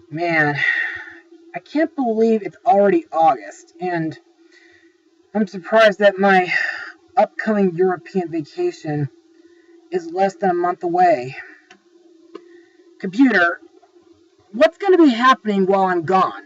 Man, I can't believe it's already August, and I'm surprised that my upcoming European vacation is less than a month away. Computer, what's going to be happening while I'm gone?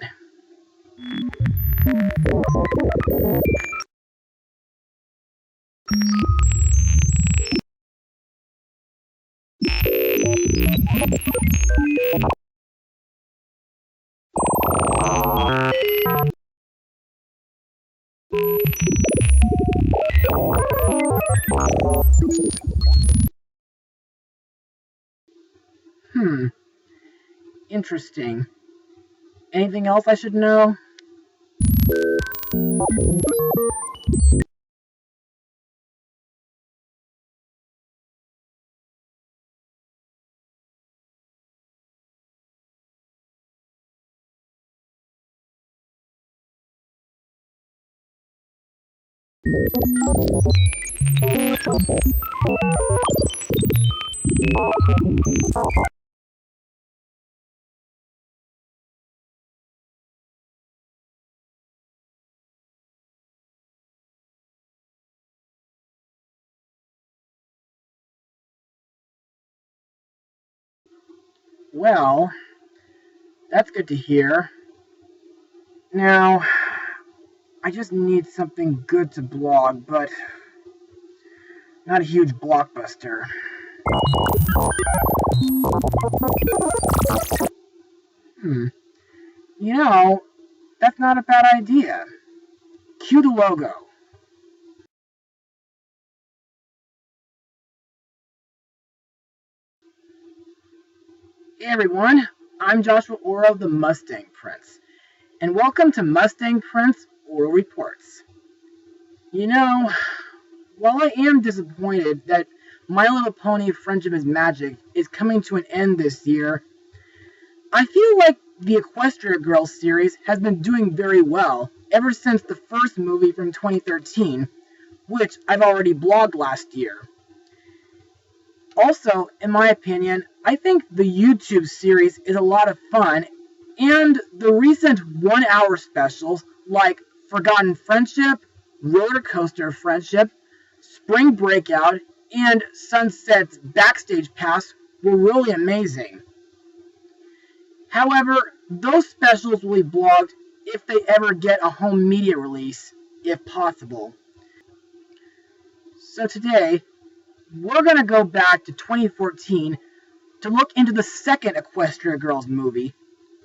Interesting. Anything else I should know? Well, that's good to hear. Now, I just need something good to blog, but not a huge blockbuster. You know, that's not a bad idea. Cue the logo. Hey everyone, I'm Joshua Orro, the Mustang Prince, and welcome to Mustang Prince Orro Reports. You know, while I am disappointed that My Little Pony Friendship is Magic is coming to an end this year, I feel like the Equestria Girls series has been doing very well ever since the first movie from 2013, which I've already blogged last year. Also, in my opinion, I think the YouTube series is a lot of fun, and the recent 1-hour specials like Forgotten Friendship, Roller Coaster Friendship, Spring Breakout, and Sunset's Backstage Pass were really amazing. However, those specials will be blogged if they ever get a home media release, if possible. So today, we're going to go back to 2014 to look into the second Equestria Girls movie,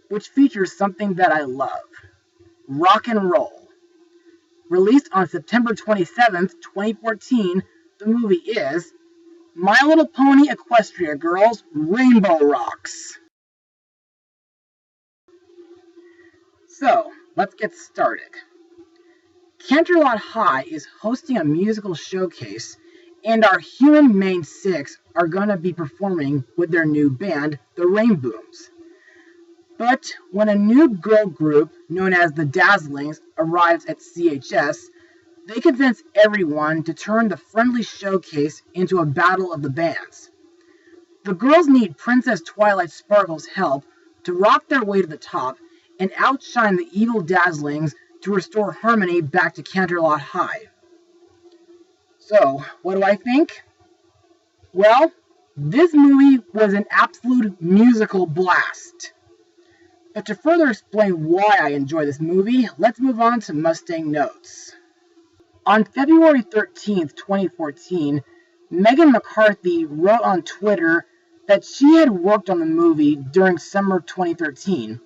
which features something that I love, rock and roll. Released on September 27th, 2014, the movie is My Little Pony Equestria Girls Rainbow Rocks. So, let's get started. Canterlot High is hosting a musical showcase, and our human main six are going to be performing with their new band, the Rainbooms. But when a new girl group known as the Dazzlings arrives at CHS, they convince everyone to turn the friendly showcase into a battle of the bands. The girls need Princess Twilight Sparkle's help to rock their way to the top and outshine the evil Dazzlings to restore harmony back to Canterlot High. So, what do I think? Well, this movie was an absolute musical blast. But to further explain why I enjoy this movie, let's move on to Mustang Notes. On February 13th, 2014, Megan McCarthy wrote on Twitter that she had worked on the movie during summer 2013.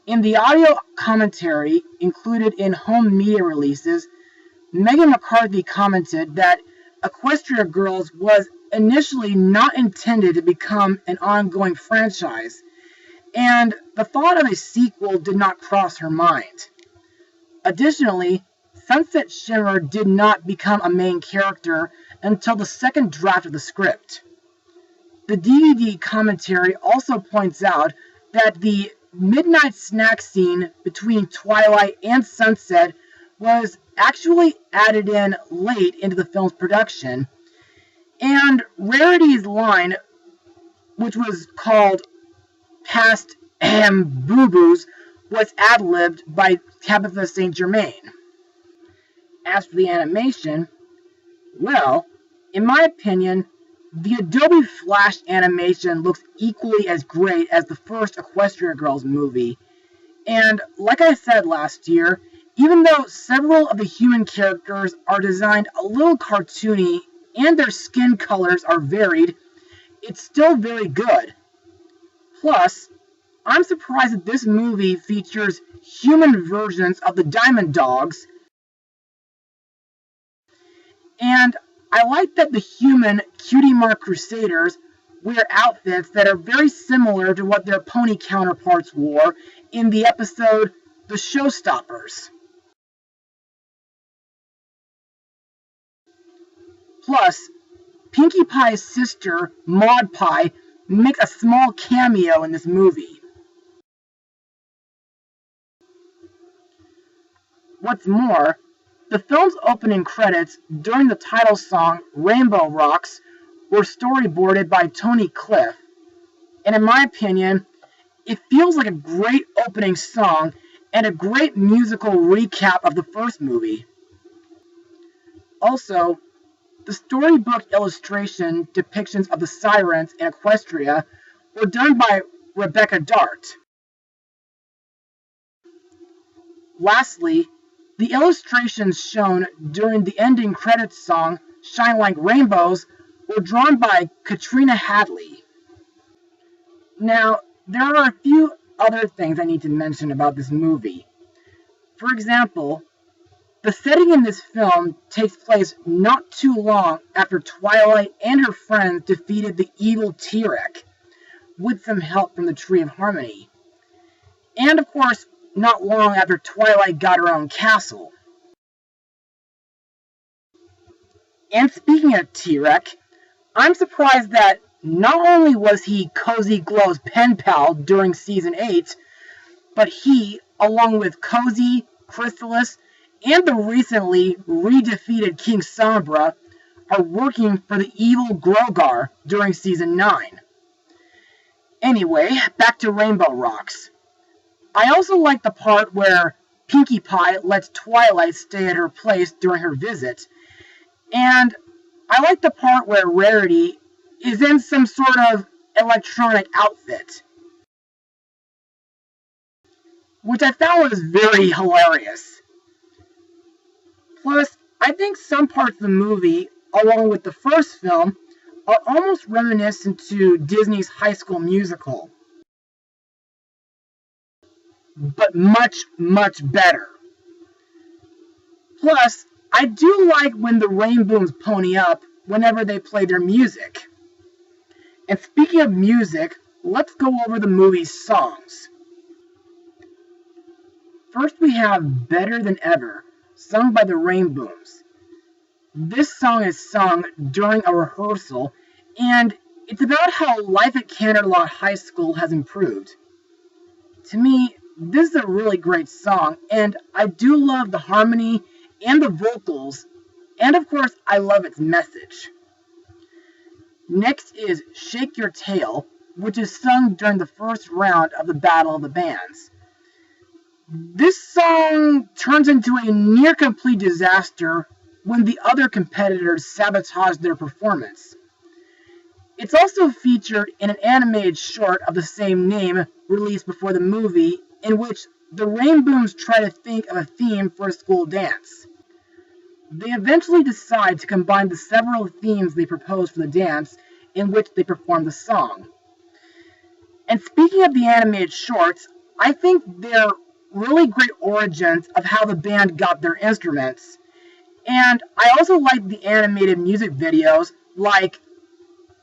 In the audio commentary included in home media releases, Megan McCarthy commented that Equestria Girls was initially not intended to become an ongoing franchise, and the thought of a sequel did not cross her mind. Additionally, Sunset Shimmer did not become a main character until the second draft of the script. The DVD commentary also points out that the midnight snack scene between Twilight and Sunset was actually added in late into the film's production, and Rarity's line, which was called Past Boo Boos was ad-libbed by Tabitha St. Germain. As for the animation, well, in my opinion, the Adobe Flash animation looks equally as great as the first Equestria Girls movie. And like I said last year, even though several of the human characters are designed a little cartoony and their skin colors are varied, it's still very good. Plus, I'm surprised that this movie features human versions of the Diamond Dogs, and I like that the human Cutie Mark Crusaders wear outfits that are very similar to what their pony counterparts wore in the episode The Showstoppers. Plus, Pinkie Pie's sister, Maud Pie, makes a small cameo in this movie. What's more, the film's opening credits during the title song Rainbow Rocks were storyboarded by Tony Cliff, and in my opinion, it feels like a great opening song and a great musical recap of the first movie. Also, the storybook illustration depictions of the sirens in Equestria were done by Rebecca Dart. Lastly, the illustrations shown during the ending credits song Shine Like Rainbows were drawn by Katrina Hadley. Now, there are a few other things I need to mention about this movie. For example, the setting in this film takes place not too long after Twilight and her friends defeated the evil T-Rex, with some help from the Tree of Harmony. And of course, not long after Twilight got her own castle. And speaking of T-Rex, I'm surprised that not only was he Cozy Glow's pen pal during Season 8, but he, along with Cozy, Chrysalis, and the recently re-defeated King Sombra, are working for the evil Grogar during Season 9. Anyway, back to Rainbow Rocks. I also like the part where Pinkie Pie lets Twilight stay at her place during her visit, and I like the part where Rarity is in some sort of electronic outfit, which I found was very hilarious. Plus, I think some parts of the movie, along with the first film, are almost reminiscent to Disney's High School Musical, but much, much better. Plus, I do like when the Rainbooms pony up whenever they play their music. And speaking of music, let's go over the movie's songs. First we have Better Than Ever, sung by the Rainbooms. This song is sung during a rehearsal, and it's about how life at Canterlot High School has improved. To me, this is a really great song, and I do love the harmony and the vocals, and of course, I love its message. Next is Shake Your Tail, which is sung during the first round of the Battle of the Bands. This song turns into a near-complete disaster when the other competitors sabotage their performance. It's also featured in an animated short of the same name released before the movie, in which the Rainbooms try to think of a theme for a school dance. They eventually decide to combine the several themes they propose for the dance in which they perform the song. And speaking of the animated shorts, I think they're really great origins of how the band got their instruments. And I also like the animated music videos like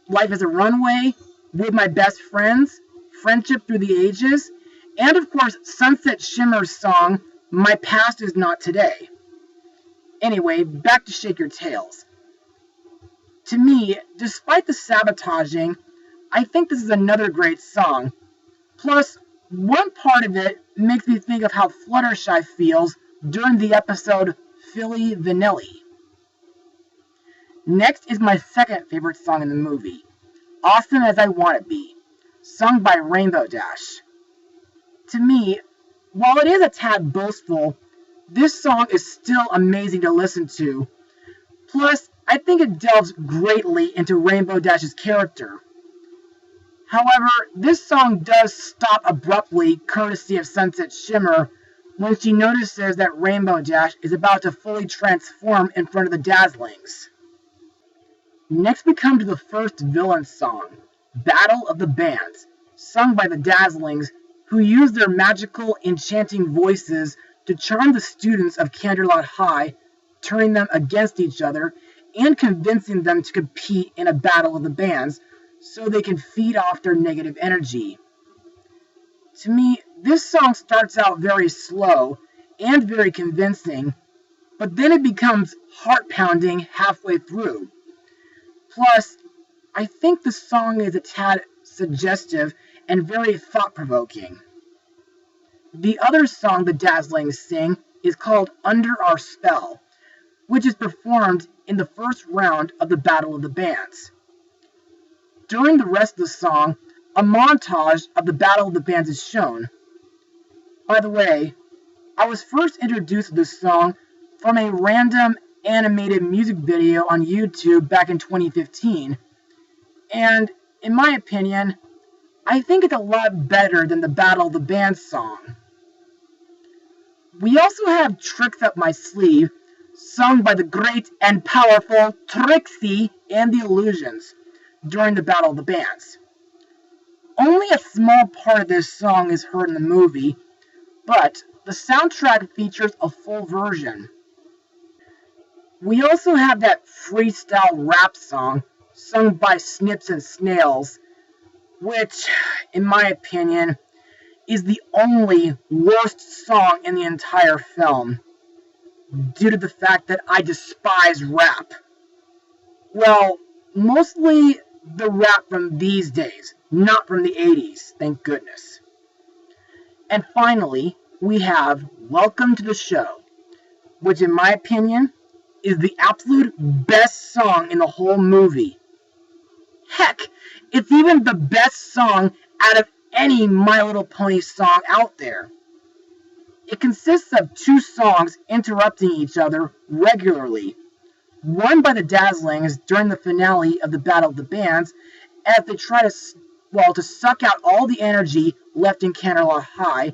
Life is a Runway, With My Best Friends, Friendship Through the Ages, and of course Sunset Shimmer's song, My Past Is Not Today. Anyway, back to Shake Your Tails. To me, despite the sabotaging, I think this is another great song. Plus, one part of it makes me think of how Fluttershy feels during the episode Philly Vanilli. Next is my second favorite song in the movie, Awesome As I Wanna Be, sung by Rainbow Dash. To me, while it is a tad boastful, this song is still amazing to listen to. Plus, I think it delves greatly into Rainbow Dash's character. However, this song does stop abruptly, courtesy of Sunset Shimmer, when she notices that Rainbow Dash is about to fully transform in front of the Dazzlings. Next we come to the first villain song, Battle of the Bands, sung by the Dazzlings, who use their magical, enchanting voices to charm the students of Canterlot High, turning them against each other and convincing them to compete in a battle of the bands so they can feed off their negative energy. To me, this song starts out very slow and very convincing, but then it becomes heart-pounding halfway through. Plus, I think the song is a tad suggestive and very thought-provoking. The other song the Dazzlings sing is called Under Our Spell, which is performed in the first round of the Battle of the Bands. During the rest of the song, a montage of the Battle of the Bands is shown. By the way, I was first introduced to this song from a random animated music video on YouTube back in 2015, and in my opinion, I think it's a lot better than the Battle of the Bands song. We also have Tricks Up My Sleeve, sung by the great and powerful Trixie and the Illusions during the Battle of the Bands. Only a small part of this song is heard in the movie, but the soundtrack features a full version. We also have that freestyle rap song sung by Snips and Snails, which, in my opinion, is the only worst song in the entire film, due to the fact that I despise rap. Well, mostly the rap from these days, not from the 80s, thank goodness. And finally, we have Welcome to the Show, which in my opinion is the absolute best song in the whole movie. Heck, it's even the best song out of any My Little Pony song out there. It consists of two songs interrupting each other regularly. One by the Dazzlings during the finale of the Battle of the Bands, as they try to suck out all the energy left in Canterlot High,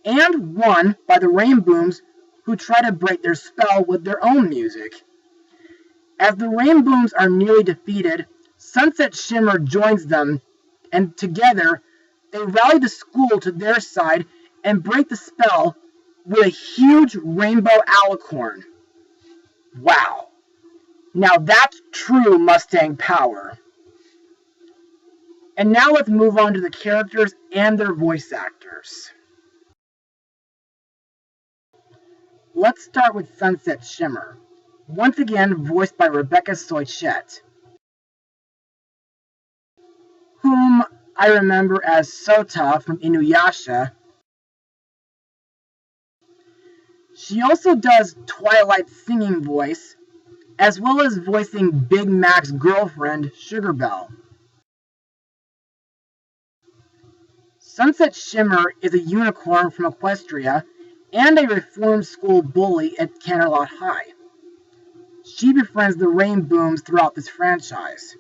and one by the Rainbooms, who try to break their spell with their own music. As the Rainbooms are nearly defeated, Sunset Shimmer joins them, and together they rally the school to their side and break the spell with a huge rainbow alicorn. Wow. Now that's true Mustang power. And now let's move on to the characters and their voice actors. Let's start with Sunset Shimmer, once again voiced by Rebecca Soichette, whom I remember as Sota from Inuyasha. She also does Twilight's singing voice, as well as voicing Big Mac's girlfriend, Sugar Belle. Sunset Shimmer is a unicorn from Equestria and a reformed school bully at Canterlot High. She befriends the Rainbooms throughout this franchise.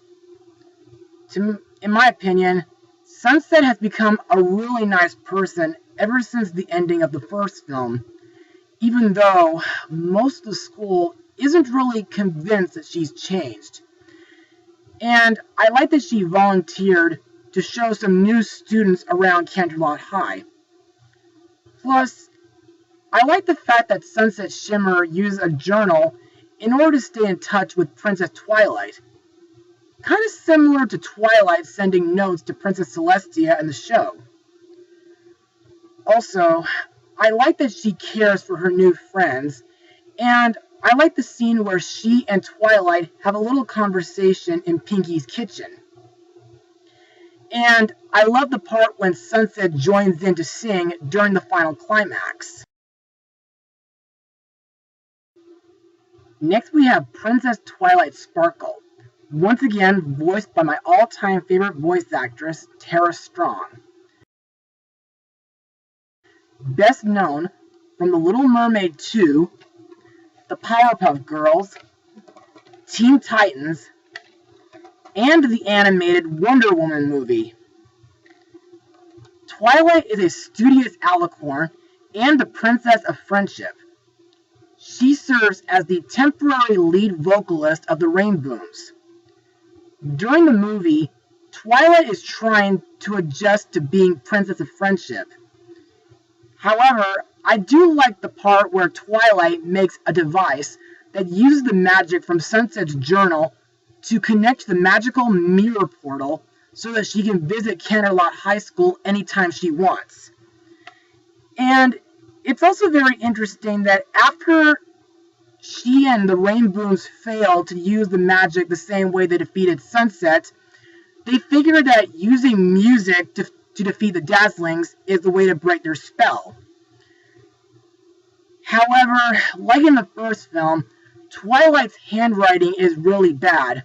In my opinion, Sunset has become a really nice person ever since the ending of the first film, even though most of the school isn't really convinced that she's changed. And I like that she volunteered to show some new students around Canterlot High. Plus, I like the fact that Sunset Shimmer used a journal in order to stay in touch with Princess Twilight, kind of similar to Twilight sending notes to Princess Celestia in the show. Also, I like that she cares for her new friends, and I like the scene where she and Twilight have a little conversation in Pinky's kitchen. And I love the part when Sunset joins in to sing during the final climax. Next we have Princess Twilight Sparkle, once again voiced by my all-time favorite voice actress, Tara Strong. best known from The Little Mermaid 2, The Powerpuff Girls, Teen Titans, and the animated Wonder Woman movie. Twilight is a studious alicorn and the princess of friendship. She serves as the temporary lead vocalist of the Rainbooms. During the movie, Twilight is trying to adjust to being princess of friendship. However, I do like the part where Twilight makes a device that uses the magic from Sunset's journal to connect the magical mirror portal so that she can visit Canterlot High School anytime she wants. And it's also very interesting that after she and the Rainbooms failed to use the magic the same way they defeated Sunset, they figured that using music to defeat the Dazzlings is the way to break their spell. However, like in the first film, Twilight's handwriting is really bad,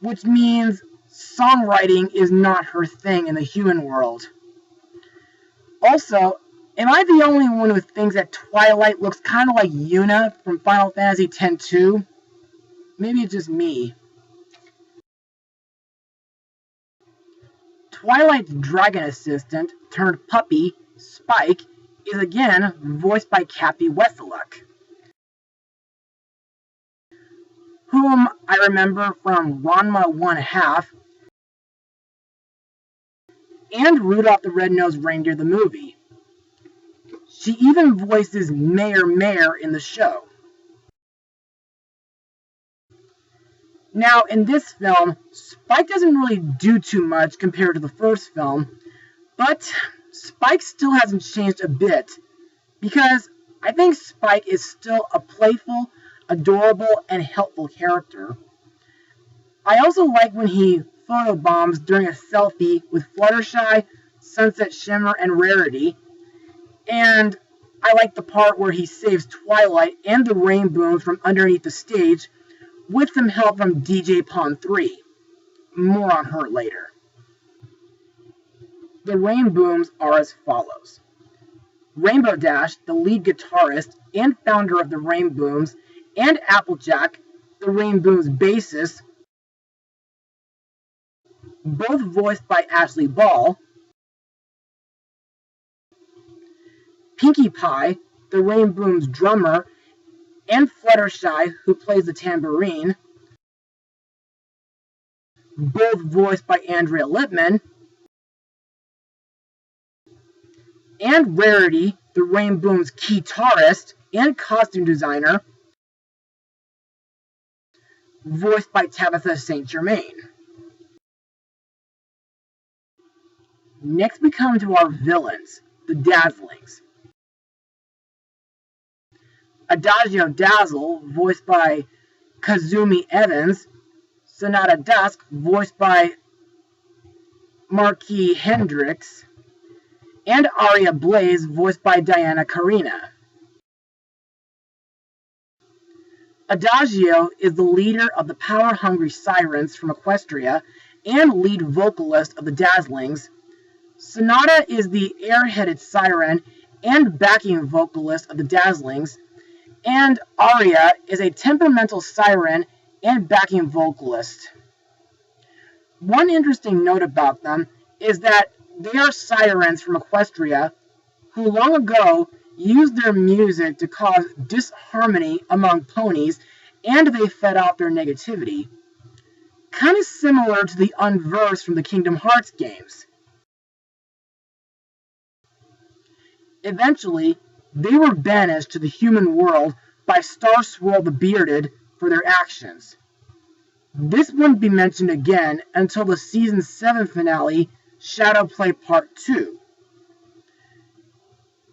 which means songwriting is not her thing in the human world. Also, am I the only one who thinks that Twilight looks kind of like Yuna from Final Fantasy X-2? Maybe it's just me. Twilight's dragon assistant turned puppy, Spike, is again voiced by Kathy Weseluck, whom I remember from Ranma 1/2 and Rudolph the Red-Nosed Reindeer the movie. She even voices Mayor in the show. Now, in this film, Spike doesn't really do too much compared to the first film, but Spike still hasn't changed a bit, because I think Spike is still a playful, adorable, and helpful character. I also like when he photobombs during a selfie with Fluttershy, Sunset Shimmer, and Rarity, and I like the part where he saves Twilight and the Rainbooms from underneath the stage with some help from DJ Pond 3. More on her later. The Rainbooms are as follows. Rainbow Dash, the lead guitarist and founder of the Rainbooms, and Applejack, the Rainbooms' bassist, both voiced by Ashley Ball. Pinkie Pie, the Rainbooms' drummer, and Fluttershy, who plays the tambourine, both voiced by Andrea Lippman. And Rarity, the Rainbooms' guitarist and costume designer, voiced by Tabitha St. Germain. Next we come to our villains, the Dazzlings. Adagio Dazzle, voiced by Kazumi Evans, Sonata Dusk, voiced by Marquis Hendricks, and Aria Blaze, voiced by Diana Carina. Adagio is the leader of the power-hungry sirens from Equestria and lead vocalist of the Dazzlings. Sonata is the air-headed siren and backing vocalist of the Dazzlings, and Aria is a temperamental siren and backing vocalist. One interesting note about them is that they are sirens from Equestria who long ago used their music to cause disharmony among ponies, and they fed off their negativity. Kind of similar to the Unverse from the Kingdom Hearts games. Eventually, they were banished to the human world by Star Swirl the Bearded for their actions. This wouldn't be mentioned again until the Season 7 finale, Shadowplay Part 2.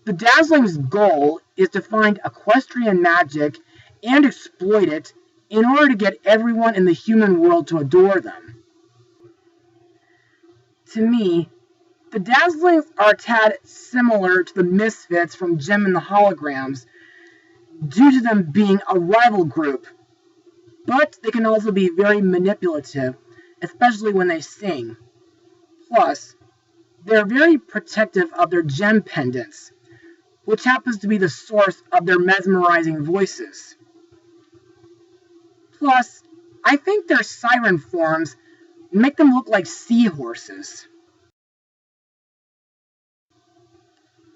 The Dazzling's goal is to find equestrian magic and exploit it in order to get everyone in the human world to adore them. To me, the Dazzlings are a tad similar to the Misfits from Gem and the Holograms, due to them being a rival group, but they can also be very manipulative, especially when they sing. Plus, they're very protective of their gem pendants, which happens to be the source of their mesmerizing voices. Plus, I think their siren forms make them look like seahorses.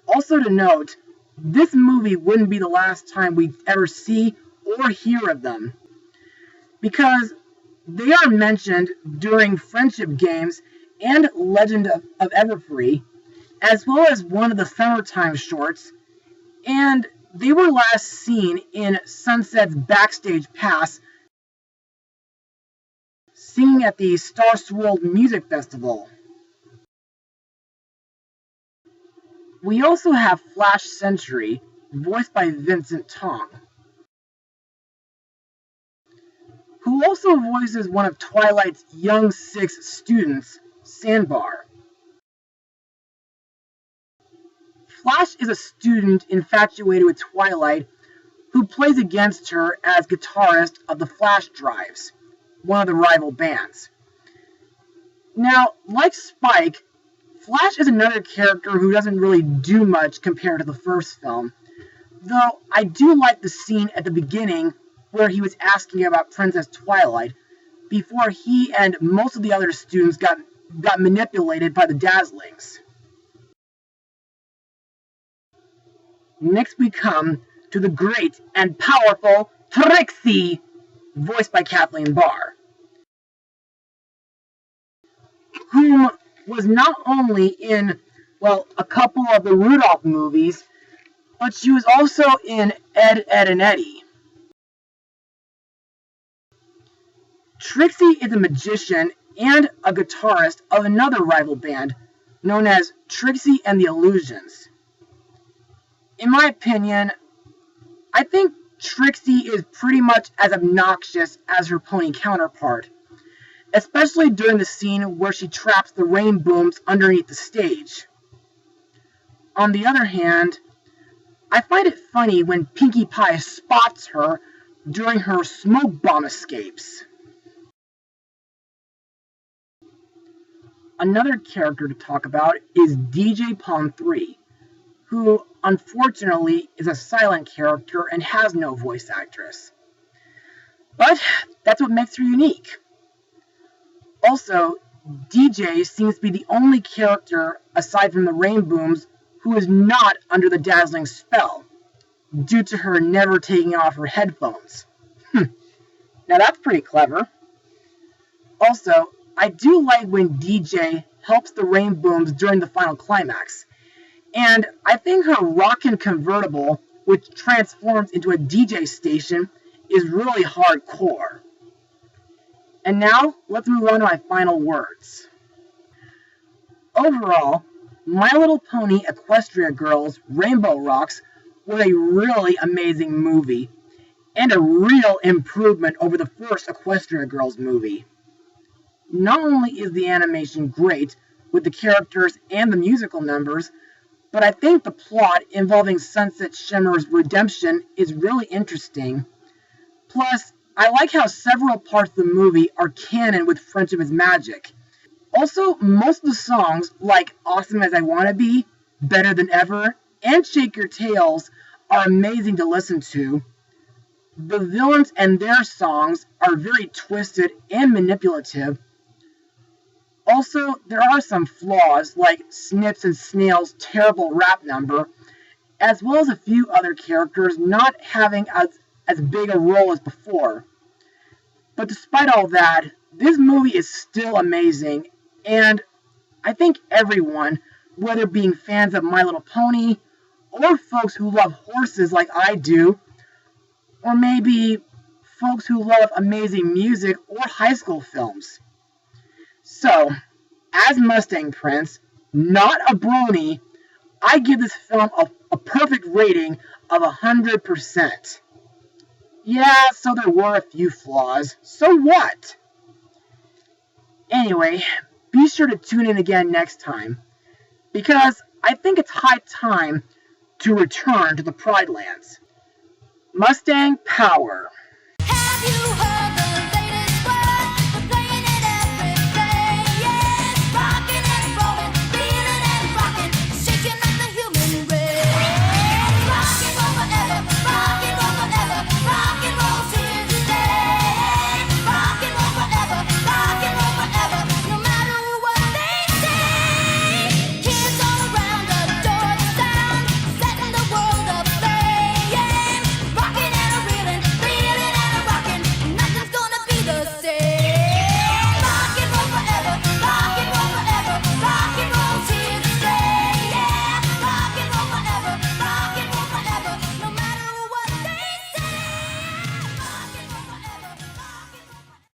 Also to note, this movie wouldn't be the last time we ever see or hear of them, because they are mentioned during Friendship Games and Legend of Everfree, as well as one of the Summertime shorts, and they were last seen in Sunset's Backstage Pass singing at the Star Swirled Music Festival. We also have Flash Sentry, voiced by Vincent Tong, who also voices one of Twilight's young six students, Sandbar. Flash is a student infatuated with Twilight who plays against her as guitarist of the Flash Drives, one of the rival bands. Now, like Spike, Flash is another character who doesn't really do much compared to the first film, though I do like the scene at the beginning where he was asking about Princess Twilight before he and most of the other students got manipulated by the Dazzlings. Next we come to the great and powerful Trixie, voiced by Kathleen Barr, whom was not only in, a couple of the Rudolph movies, but she was also in Ed, Edd n Eddy. Trixie is a magician and a guitarist of another rival band known as Trixie and the Illusions. In my opinion, I think Trixie is pretty much as obnoxious as her pony counterpart, especially during the scene where she traps the Rainbooms underneath the stage. On the other hand, I find it funny when Pinkie Pie spots her during her smoke bomb escapes. Another character to talk about is DJ Palm 3, who unfortunately is a silent character and has no voice actress. But that's what makes her unique. Also, DJ seems to be the only character, aside from the Rainbooms, who is not under the Dazzling spell, due to her never taking off her headphones. Now that's pretty clever. Also, I do like when DJ helps the Rainbooms during the final climax, and I think her rockin' convertible, which transforms into a DJ station, is really hardcore. And now, let's move on to my final words. Overall, My Little Pony Equestria Girls Rainbow Rocks was a really amazing movie, and a real improvement over the first Equestria Girls movie. Not only is the animation great, with the characters and the musical numbers, but I think the plot involving Sunset Shimmer's redemption is really interesting. Plus, I like how several parts of the movie are canon with Friendship is Magic. Also, most of the songs, like Awesome as I Wanna Be, Better Than Ever, and Shake Your Tails, are amazing to listen to. The villains and their songs are very twisted and manipulative. Also, there are some flaws, like Snips and Snail's terrible rap number, as well as a few other characters not having as big a role as before. But despite all that, this movie is still amazing, and I think everyone, whether being fans of My Little Pony, or folks who love horses like I do, or maybe folks who love amazing music or high school films. So, as Mustang Prince, not a brony, I give this film a perfect rating of 100%. Yeah, so there were a few flaws. So what? Anyway, be sure to tune in again next time, because I think it's high time to return to the Pride Lands. Mustang Power! Have you